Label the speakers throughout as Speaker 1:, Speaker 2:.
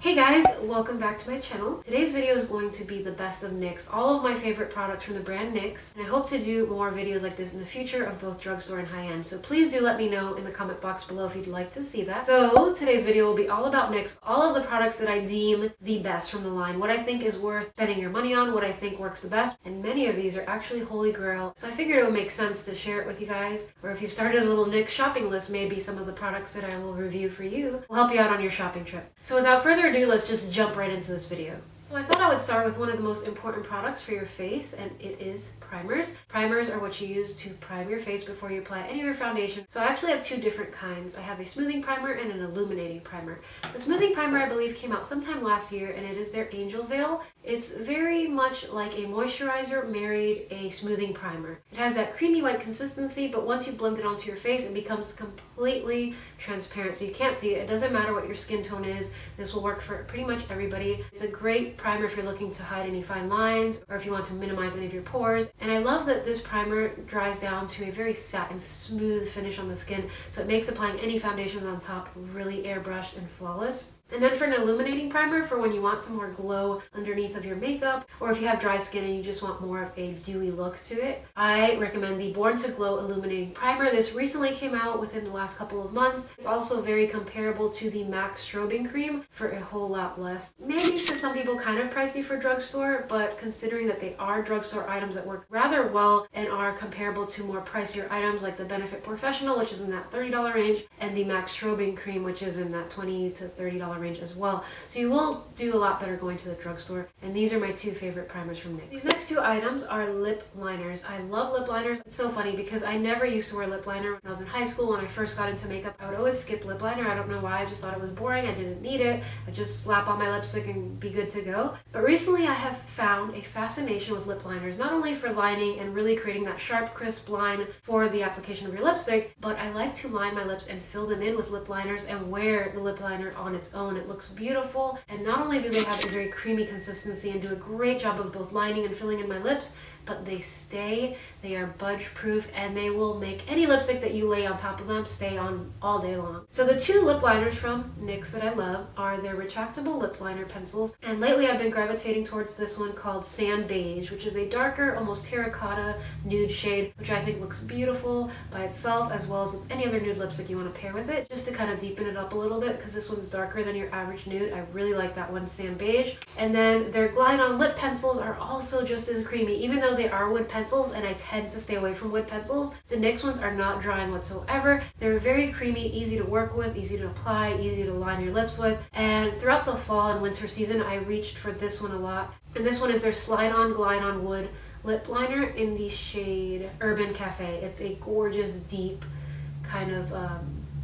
Speaker 1: Hey guys, welcome back to my channel. Today's video is going to be the best of NYX, all of my favorite products from the brand NYX, and I hope to do more videos like this in the future of both drugstore and high-end. So please do let me know in the comment box below if you'd like to see that. So today's video will be all about NYX, all of the products that I deem the best from the line, what I think is worth spending your money on, what I think works the best, and many of these are actually holy grail. So I figured it would make sense to share it with you guys, or if you've started a little NYX shopping list, maybe some of the products that I will review for you will help you out on your shopping trip. So without further ado, let's just jump right into this video. So I thought I would start with one of the most important products for your face, and it is primers. Primers are what you use to prime your face before you apply any of your foundation. So I actually have two different kinds. I have a smoothing primer and an illuminating primer. The smoothing primer I believe came out sometime last year, and it is their Angel Veil. It's very much like a moisturizer married a smoothing primer. It has that creamy white consistency, but once you blend it onto your face, it becomes completely transparent, so you can't see it. It doesn't matter what your skin tone is. This will work for pretty much everybody. It's a great primer if you're looking to hide any fine lines or if you want to minimize any of your pores. And I love that this primer dries down to a very satin smooth finish on the skin, so it makes applying any foundations on top really airbrushed and flawless. And then for an illuminating primer, for when you want some more glow underneath of your makeup, or if you have dry skin and you just want more of a dewy look to it, I recommend the Born to Glow Illuminating Primer. This recently came out within the last couple of months. It's also very comparable to the MAC Strobing Cream for a whole lot less. Maybe to some people kind of pricey for drugstore, but considering that they are drugstore items that work rather well and are comparable to more pricier items like the Benefit Professional, which is in that $30 range, and the MAC Strobing Cream, which is in that $20 to $30 range as well. So you will do a lot better going to the drugstore, and these are my two favorite primers from NYX. These next two items are lip liners. I love lip liners. It's so funny because I never used to wear lip liner when I was in high school. When I first got into makeup, I would always skip lip liner. I don't know why. I just thought it was boring. I didn't need it. I just slap on my lipstick and be good to go. But recently I have found a fascination with lip liners, not only for lining and really creating that sharp, crisp line for the application of your lipstick, but I like to line my lips and fill them in with lip liners and wear the lip liner on its own. It looks beautiful, and not only do they have a very creamy consistency and do a great job of both lining and filling in my lips, but they stay, they are budge proof, and they will make any lipstick that you lay on top of them stay on all day long. So the two lip liners from NYX that I love are their retractable lip liner pencils, and lately I've been gravitating towards this one called Sand Beige, which is a darker, almost terracotta nude shade, which I think looks beautiful by itself as well as with any other nude lipstick you want to pair with it, just to kind of deepen it up a little bit because this one's darker than your average nude. I really like that one, Sand Beige. And then their Glide On lip pencils are also just as creamy, even though they are wood pencils, and I tend to stay away from wood pencils. The NYX ones are not drying whatsoever. They're very creamy, easy to work with, easy to apply, easy to line your lips with. And throughout the fall and winter season, I reached for this one a lot. And this one is their Slide On Glide On Wood lip liner in the shade Urban Cafe. It's a gorgeous, deep kind of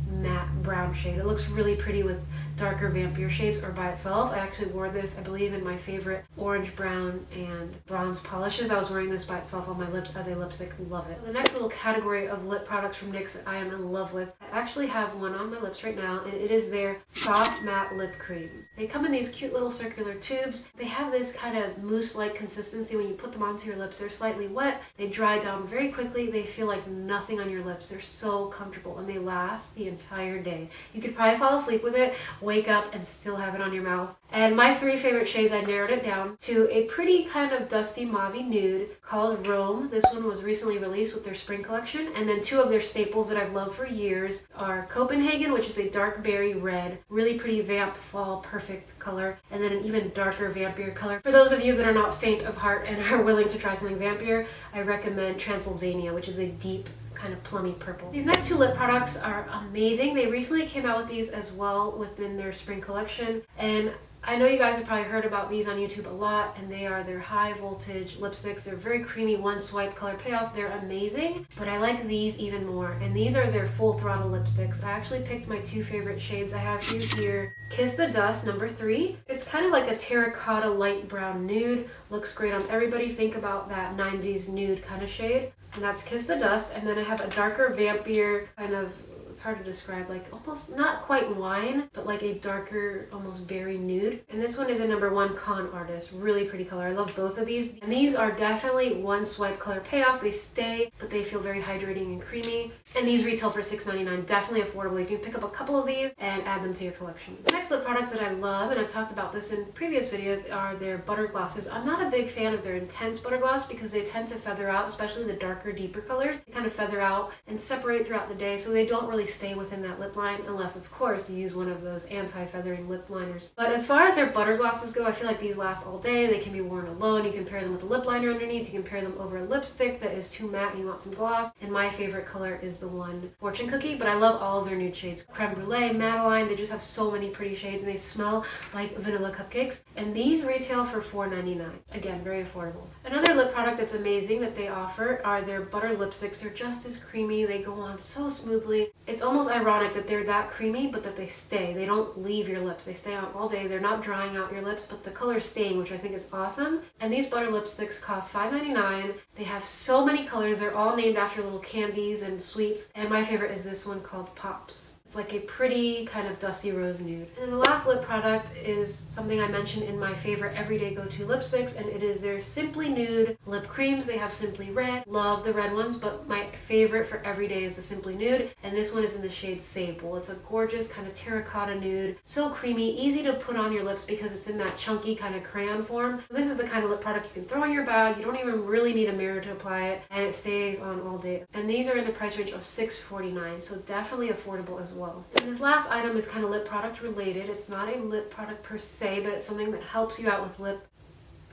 Speaker 1: matte brown shade. It looks really pretty with darker vampire shades or by itself. I actually wore this, I believe, in my favorite orange, brown, and bronze polishes. I was wearing this by itself on my lips as a lipstick. Love it. The next little category of lip products from NYX that I am in love with, I actually have one on my lips right now, and it is their Soft Matte Lip Creams. They come in these cute little circular tubes. They have this kind of mousse-like consistency when you put them onto your lips. They're slightly wet. They dry down very quickly. They feel like nothing on your lips. They're so comfortable, and they last the entire day. You could probably fall asleep with it, wake up, and still have it on your mouth. And my three favorite shades, I narrowed it down to a pretty kind of dusty mauve nude called Rome. This one was recently released with their spring collection. And then two of their staples that I've loved for years are Copenhagen, which is a dark berry red, really pretty vamp fall perfect color, and then an even darker vampire color. For those of you that are not faint of heart and are willing to try something vampire, I recommend Transylvania, which is a deep kind of plummy purple. These next two lip products are amazing. They recently came out with these as well within their spring collection, and I know you guys have probably heard about these on YouTube a lot, and they are their high voltage lipsticks. They're very creamy, one swipe color payoff. They're amazing, but I like these even more, and these are their Full Throttle lipsticks. I actually picked my two favorite shades I have for you here. Kiss the Dust number 3. It's kind of like a terracotta light brown nude. Looks great on everybody. Think about that 90s nude kind of shade. And that's Kiss the Dust. And then I have a darker vampire kind of It's hard to describe, like almost not quite wine, but like a darker, almost berry nude. And this one is a #1 Con Artist. Really pretty color. I love both of these. And these are definitely one swipe color payoff. They stay, but they feel very hydrating and creamy. And these retail for $6.99. Definitely affordable. You can pick up a couple of these and add them to your collection. The next lip product that I love, and I've talked about this in previous videos, are their butter glosses. I'm not a big fan of their intense butter gloss because they tend to feather out, especially the darker, deeper colors. They kind of feather out and separate throughout the day, so they don't really stay within that lip line unless, of course, you use one of those anti-feathering lip liners. But as far as their butter glosses go, I feel like these last all day. They can be worn alone. You can pair them with a lip liner underneath. You can pair them over a lipstick that is too matte and you want some gloss. And my favorite color is the one Fortune Cookie, but I love all of their nude shades. Crème Brûlée, Madeline, they just have so many pretty shades and they smell like vanilla cupcakes. And these retail for $4.99. Again, very affordable. Another lip product that's amazing that they offer are their butter lipsticks. They're just as creamy. They go on so smoothly. It's almost ironic that they're that creamy, but that they stay. They don't leave your lips. They stay on all day. They're not drying out your lips, but the color's staying, which I think is awesome. And these butter lipsticks cost $5.99. They have so many colors. They're all named after little candies and sweets. And my favorite is this one called Pops. It's like a pretty kind of dusty rose nude. And the last lip product is something I mentioned in my favorite everyday go-to lipsticks, and it is their Simply Nude lip creams. They have Simply Red. Love the red ones, but my favorite for everyday is the Simply Nude, and this one is in the shade Sable. It's a gorgeous kind of terracotta nude. So creamy, easy to put on your lips because it's in that chunky kind of crayon form. So this is the kind of lip product you can throw in your bag. You don't even really need a mirror to apply it, and it stays on all day. And these are in the price range of $6.49, so definitely affordable as well. And this last item is kind of lip product related. It's not a lip product per se, but it's something that helps you out with lip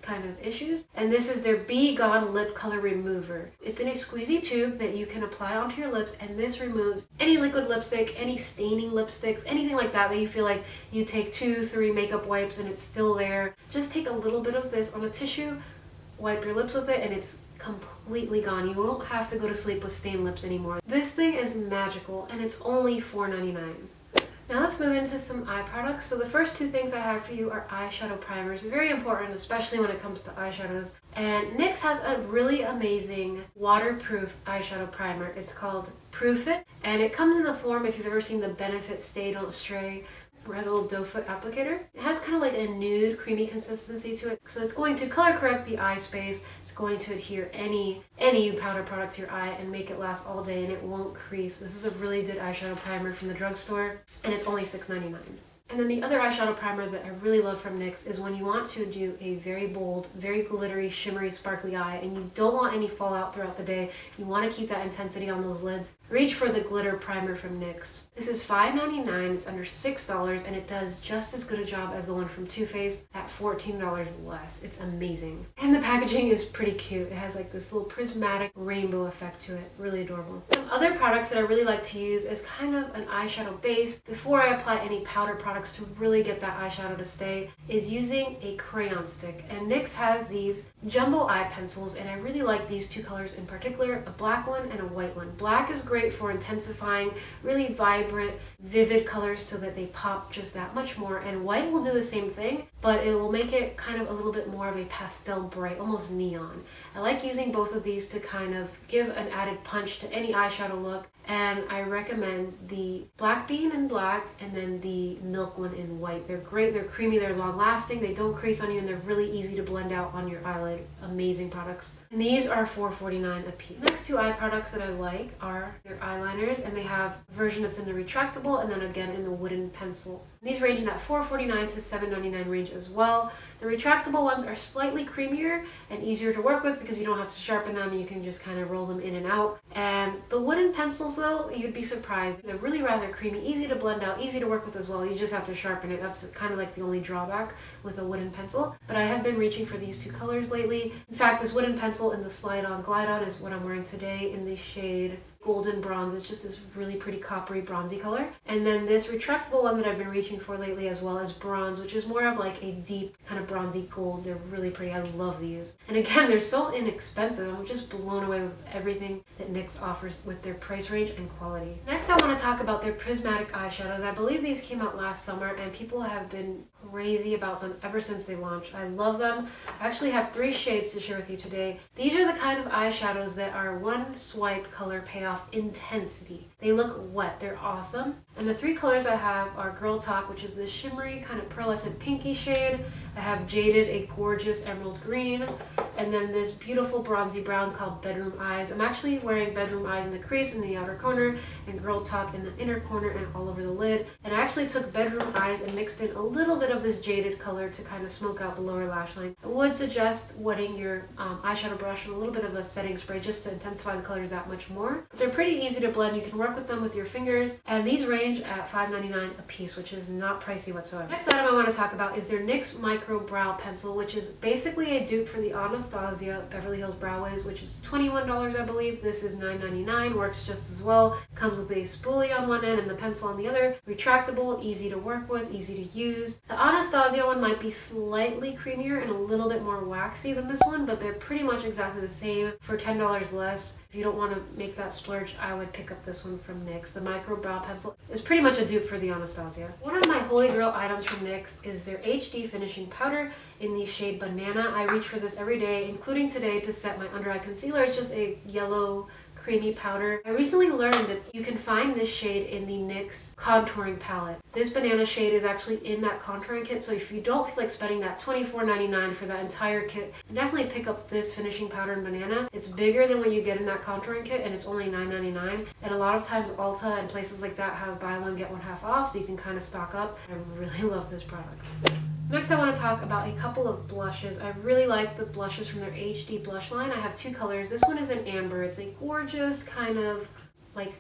Speaker 1: kind of issues. And this is their Be Gone Lip Color Remover. It's in a squeezy tube that you can apply onto your lips, and this removes any liquid lipstick, any staining lipsticks, anything like that that you feel like you take 2-3 makeup wipes and it's still there. Just take a little bit of this on a tissue, wipe your lips with it, and it's completely gone. You won't have to go to sleep with stained lips anymore. This thing is magical, and it's only $4.99. Now let's move into some eye products. So the first two things I have for you are eyeshadow primers. Very important, especially when it comes to eyeshadows. And NYX has a really amazing waterproof eyeshadow primer. It's called Proof It, and it comes in the form, if you've ever seen the Benefit Stay Don't Stray, where it has a little doe foot applicator. It has kind of like a nude, creamy consistency to it. So it's going to color correct the eye space. It's going to adhere any powder product to your eye and make it last all day, and it won't crease. This is a really good eyeshadow primer from the drugstore, and it's only $6.99. And then the other eyeshadow primer that I really love from NYX is when you want to do a very bold, very glittery, shimmery, sparkly eye and you don't want any fallout throughout the day. You want to keep that intensity on those lids. Reach for the glitter primer from NYX. This is $5.99, it's under $6, and it does just as good a job as the one from Too Faced at $14 less. It's amazing. And the packaging is pretty cute. It has like this little prismatic rainbow effect to it. Really adorable. Some other products that I really like to use as kind of an eyeshadow base before I apply any powder products to really get that eyeshadow to stay is using a crayon stick. And NYX has these jumbo eye pencils, and I really like these two colors in particular, a black one and a white one. Black is great for intensifying really vibrant, vivid colors so that they pop just that much more, and white will do the same thing, but it will make it kind of a little bit more of a pastel bright, almost neon. I like using both of these to kind of give an added punch to any eyeshadow look, and I recommend the Black Bean in black and then the Milk one in white. They're great, they're creamy, they're long lasting, they don't crease on you, and they're really easy to blend out on your eyelid. Amazing products. And these are $4.49 a piece. Next two eye products that I like are their eyeliners, and they have a version that's in the retractable and then again in the wooden pencil. And these range in that $4.49 to $7.99 range as well. The retractable ones are slightly creamier and easier to work with because you don't have to sharpen them, you can just kind of roll them in and out. And the wooden pencils though, you'd be surprised. They're really rather creamy, easy to blend out, easy to work with as well. You just have to sharpen it. That's kind of like the only drawback with a wooden pencil. But I have been reaching for these two colors lately. In fact, this wooden pencil in the Slide On Glide On is what I'm wearing today in the shade Golden Bronze. It's just this really pretty coppery bronzy color. And then this retractable one that I've been reaching for lately as well is Bronze, which is more of like a deep kind of bronzy gold. They're really pretty. I love these. And again, they're so inexpensive. I'm just blown away with everything that NYX offers with their price range and quality. Next, I want to talk about their prismatic eyeshadows. I believe these came out last summer and people have been crazy about them ever since they launched. I love them. I actually have 3 shades to share with you today. These are the kind of eyeshadows that are one swipe color payoff off intensity. They look wet. They're awesome. And the three colors I have are Girl Talk, which is this shimmery kind of pearlescent pinky shade. I have Jaded, a gorgeous emerald green. And then this beautiful bronzy brown called Bedroom Eyes. I'm actually wearing Bedroom Eyes in the crease in the outer corner and Girl Talk in the inner corner and all over the lid. And I actually took Bedroom Eyes and mixed in a little bit of this Jaded color to kind of smoke out the lower lash line. I would suggest wetting your eyeshadow brush with a little bit of a setting spray just to intensify the colors that much more. But they're pretty easy to blend. You can work with them with your fingers. And these range at $5.99 a piece, which is not pricey whatsoever. Next item I want to talk about is their NYX Micro Brow Pencil, which is basically a dupe for the Anastasia Beverly Hills Brow Wiz, which is $21 I believe. This is $9.99, works just as well. Comes with a spoolie on one end and the pencil on the other. Retractable, easy to work with, easy to use. The Anastasia one might be slightly creamier and a little bit more waxy than this one, but they're pretty much exactly the same for $10 less. If you don't want to make that splurge, I would pick up this one from NYX. The Micro Brow Pencil is pretty much a dupe for the Anastasia. One of my holy grail items from NYX is their HD finishing powder in the shade Banana. I reach for this every day, including today, to set my under eye concealer. It's just a yellow creamy powder. I recently learned that you can find this shade in the NYX contouring palette. This Banana shade is actually in that contouring kit, so if you don't feel like spending that $24.99 for that entire kit, definitely pick up this finishing powder in Banana. It's bigger than what you get in that contouring kit, and it's only $9.99. And a lot of times Ulta and places like that have buy one get one half off, so you can kind of stock up. I really love this product. Next, I want to talk about a couple of blushes. I really like the blushes from their HD blush line. I have two colors. This one is an amber. It's a gorgeous kind of like,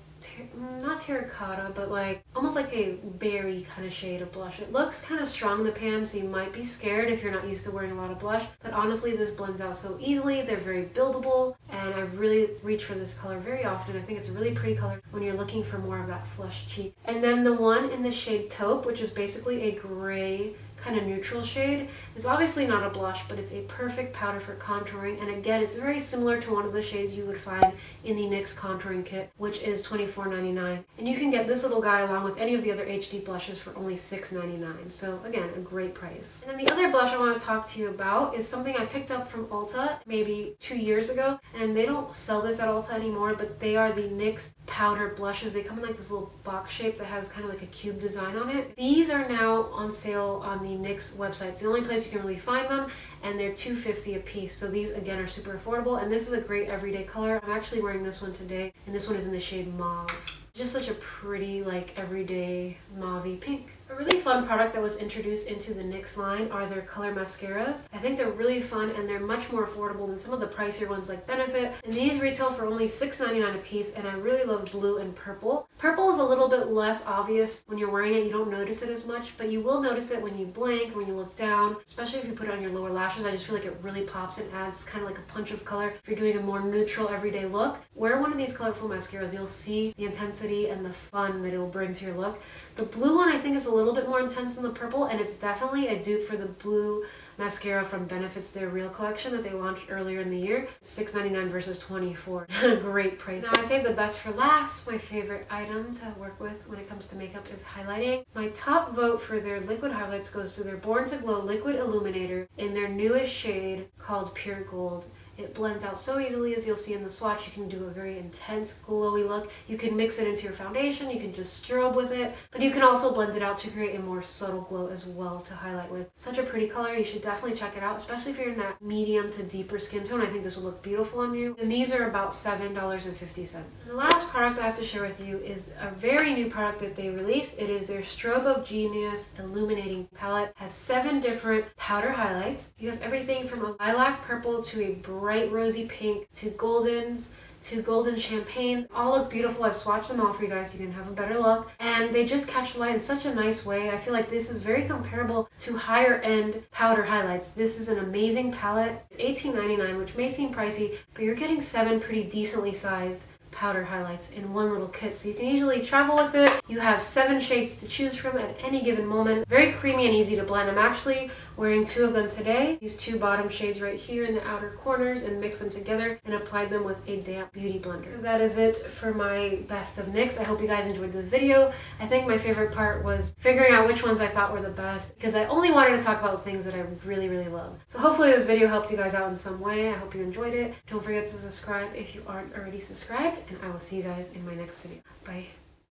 Speaker 1: not terracotta, but like almost like a berry kind of shade of blush. It looks kind of strong in the pan, so you might be scared if you're not used to wearing a lot of blush. But honestly, this blends out so easily. They're very buildable, and I really reach for this color very often. I think it's a really pretty color when you're looking for more of that flush cheek. And then the one in the shade Taupe, which is basically a gray kind of neutral shade, is obviously not a blush, but it's a perfect powder for contouring. And again, it's very similar to one of the shades you would find in the NYX contouring kit, which is $24.99. And you can get this little guy along with any of the other HD blushes for only $6.99. So again, a great price. And then the other blush I want to talk to you about is something I picked up from Ulta maybe 2 years ago, and they don't sell this at Ulta anymore, but they are the NYX powder blushes. They come in like this little box shape that has kind of like a cube design on it. These are now on sale on the NYX website. It's the only place you can really find them, and they're $2.50 a piece. So these again are super affordable, and this is a great everyday color. I'm actually wearing this one today, and this one is in the shade Mauve. Just such a pretty, like, everyday mauve-y pink. A really fun product that was introduced into the NYX line are their color mascaras. I think they're really fun, and they're much more affordable than some of the pricier ones like Benefit. And these retail for only $6.99 a piece, and I really love blue and purple. Purple is a little bit less obvious when you're wearing it. You don't notice it as much, but you will notice it when you blink, when you look down, especially if you put it on your lower lashes. I just feel like it really pops and adds kind of like a punch of color if you're doing a more neutral everyday look. Wear one of these colorful mascaras, you'll see the intensity and the fun that it will bring to your look. The blue one I think is a little bit more intense than the purple, and it's definitely a dupe for the blue mascara from Benefit's Their Real collection that they launched earlier in the year. $6.99 versus $24. Great price. Now I saved the best for last. My favorite item to work with when it comes to makeup is highlighting. My top vote for their liquid highlights goes to their Born to Glow Liquid Illuminator in their newest shade called Pure Gold. It blends out so easily, as you'll see in the swatch. You can do a very intense, glowy look. You can mix it into your foundation, you can just strobe with it, but you can also blend it out to create a more subtle glow as well to highlight with. Such a pretty color. You should definitely check it out, especially if you're in that medium to deeper skin tone. I think this will look beautiful on you. And these are about $7.50. The last product I have to share with you is a very new product that they released. It is their Strobe of Genius Illuminating Palette. It has 7 different powder highlights. You have everything from a lilac purple to a bright rosy pink to goldens to golden champagnes. All look beautiful. I've swatched them all for you guys so you can have a better look, and they just catch the light in such a nice way. I feel like this is very comparable to higher end powder highlights. This is an amazing palette. It's $18.99, which may seem pricey, but you're getting 7 pretty decently sized powder highlights in one little kit, so you can easily travel with it. You have 7 shades to choose from at any given moment. Very creamy and easy to blend. I'm actually wearing 2 of them today. These 2 bottom shades right here in the outer corners and mixed them together and applied them with a damp beauty blender. So that is it for my best of NYX. I hope you guys enjoyed this video. I think my favorite part was figuring out which ones I thought were the best because I only wanted to talk about things that I really, really love. So hopefully this video helped you guys out in some way. I hope you enjoyed it. Don't forget to subscribe if you aren't already subscribed, and I will see you guys in my next video. Bye.